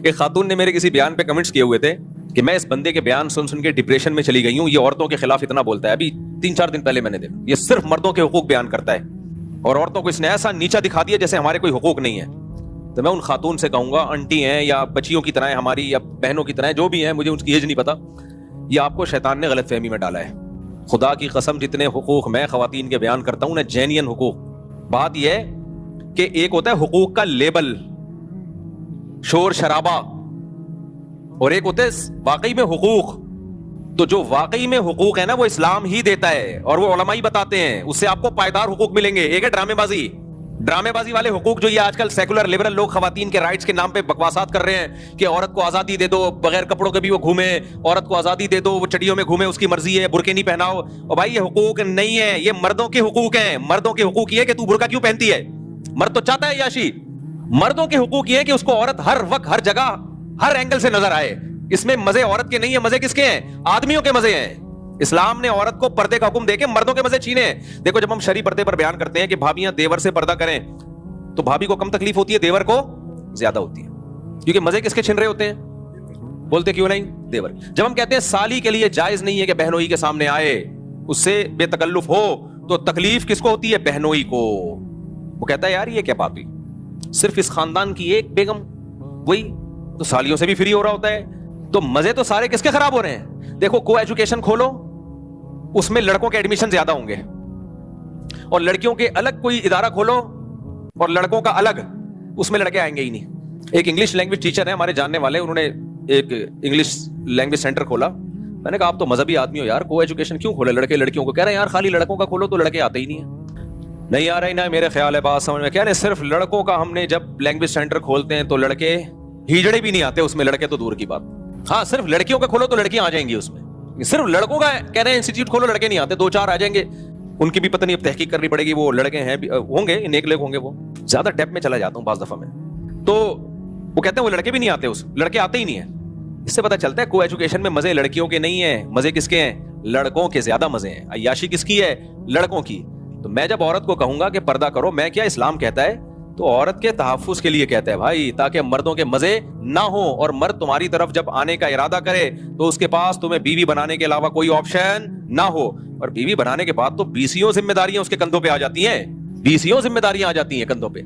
ایک خاتون نے میرے کسی بیان پہ کمنٹس کیے ہوئے تھے کہ میں اس بندے کے بیان سن سن کے ڈپریشن میں چلی گئی ہوں, یہ عورتوں کے خلاف اتنا بولتا ہے. ابھی 3-4 دن پہلے میں نے دیکھا, یہ صرف مردوں کے حقوق بیان کرتا ہے اور عورتوں کو اس نے ایسا نیچا دکھا دیا جیسے ہمارے کوئی حقوق نہیں ہے. تو میں ان خاتون سے کہوں گا, آنٹی ہیں یا بچیوں کی طرح ہماری یا بہنوں کی طرح جو بھی ہیں, مجھے ان کی ایج نہیں پتا, یہ آپ کو شیطان نے غلط فہمی میں ڈالا ہے. خدا کی قسم جتنے حقوق میں خواتین کے بیان کرتا ہوں نا, جینین حقوق, بات یہ ہے کہ ایک ہوتا ہے حقوق کا لیبل, شور شرابہ, اور ایک ہوتے واقعی میں حقوق. تو جو واقعی میں حقوق ہے نا وہ اسلام ہی دیتا ہے اور وہ علماء ہی بتاتے ہیں, اس سے آپ کو پائیدار حقوق ملیں گے. ایک ہے ڈرامے بازی والے حقوق جو یہ آج کل سیکولر لبرل لوگ خواتین کے رائٹس کے نام پہ بکواسات کر رہے ہیں کہ عورت کو آزادی دے دو, بغیر کپڑوں کے بھی وہ گھومے, عورت کو آزادی دے دو, وہ چڑیوں میں گھومے, اس کی مرضی ہے, برقعے نہیں پہناؤ. اور بھائی یہ حقوق نہیں ہے, یہ مردوں کے حقوق ہیں. مردوں کے حقوق یہ ہے کہ تو برقع کیوں پہنتی ہے, مرد تو چاہتا ہے یاشی. مردوں کے حقوق یہ ہے کہ اس کو عورت ہر وقت ہر جگہ ہر اینگل سے نظر آئے. اس میں مزے عورت کے نہیں ہیں, مزے کس کے ہیں, آدمیوں کے مزے ہیں. اسلام نے عورت کو پردے کا حکم دے کے مردوں کے مزے چھینے. دیکھو جب ہم شرعی پردے پر بیان کرتے ہیں کہ بھابیاں دیور سے پردہ کریں تو بھابی کو کم تکلیف ہوتی ہے, دیور کو زیادہ ہوتی ہے, کیونکہ مزے کس کے چھن رہے ہوتے ہیں, بولتے کیوں نہیں, دیور. جب ہم کہتے ہیں سالی کے لیے جائز نہیں ہے کہ بہنوئی کے سامنے آئے, اس سے بے تکلف ہو, تو تکلیف کس کو ہوتی ہے, بہنوئی کو. وہ کہتا ہے یار یہ کیا بات ہوئی, صرف اس خاندان کی ایک بیگم, وہی تو سالیوں سے بھی فری ہو رہا ہوتا ہے. تو مزے تو سارے کس کے خراب ہو رہے ہیں. دیکھو کو ایجوکیشن کھولو, اس میں لڑکوں کے ایڈمیشن زیادہ ہوں گے, اور لڑکیوں کے الگ کوئی ادارہ کھولو اور لڑکوں کا الگ, اس میں لڑکے آئیں گے ہی نہیں. ایک انگلش لینگویج ٹیچر ہے ہمارے جاننے والے, انہوں نے ایک انگلش لینگویج سینٹر کھولا. میں نے کہا آپ تو مذہبی آدمی ہو یار, کو ایجوکیشن کیوں کھولے لڑکے لڑکیوں کو. کہہ رہے ہیں یار خالی لڑکوں کا کھولو تو لڑکے آتے ہی نہیں ہیں. نہیں آ رہے نا, میرے خیال ہے بات سمجھ میں. کہہ رہے ہیں صرف لڑکوں کا, ہم نے جب لینگویج سینٹر کھولتے ہیں تو لڑکے ہیجڑے بھی نہیں آتے اس میں, لڑکے تو دور کی بات. ہاں صرف لڑکیوں کا کھولو تو لڑکیاں آ جائیں گی اس میں, صرف لڑکوں کا کہہ رہے ہیں انسٹیٹیوٹ کھولو لڑکے نہیں آتے, 2-4 آ جائیں گے. ان کی بھی پتہ نہیں اب تحقیق کرنی پڑے گی, وہ لڑکے ہیں ہوں گے, نیک لوگ ہوں گے. وہ زیادہ ڈیپ میں چلا جاتا ہوں بعض دفعہ میں, تو وہ کہتے ہیں وہ لڑکے بھی نہیں آتے, اس لڑکے آتے ہی نہیں ہیں. اس سے پتہ چلتا ہے کو ایجوکیشن میں مزے لڑکیوں کے نہیں ہیں, مزے کس کے ہیں, لڑکوں کے زیادہ مزے ہیں. عیاشی کس کی ہے, لڑکوں کی. تو میں جب عورت کو کہوں گا کہ پردہ کرو, میں کیا اسلام کہتا ہے تو عورت کے تحفظ کے لیے کہتا ہے بھائی, تاکہ مردوں کے مزے نہ ہوں, اور مرد تمہاری طرف جب آنے کا ارادہ کرے تو اس کے پاس تمہیں بیوی بنانے کے علاوہ کوئی آپشن نہ ہو. اور بیوی بنانے کے بعد تو 20 ذمہ داریاں اس کے کندھوں پہ آ جاتی ہیں, 20 ذمہ داریاں آ جاتی ہیں کندھوں پہ.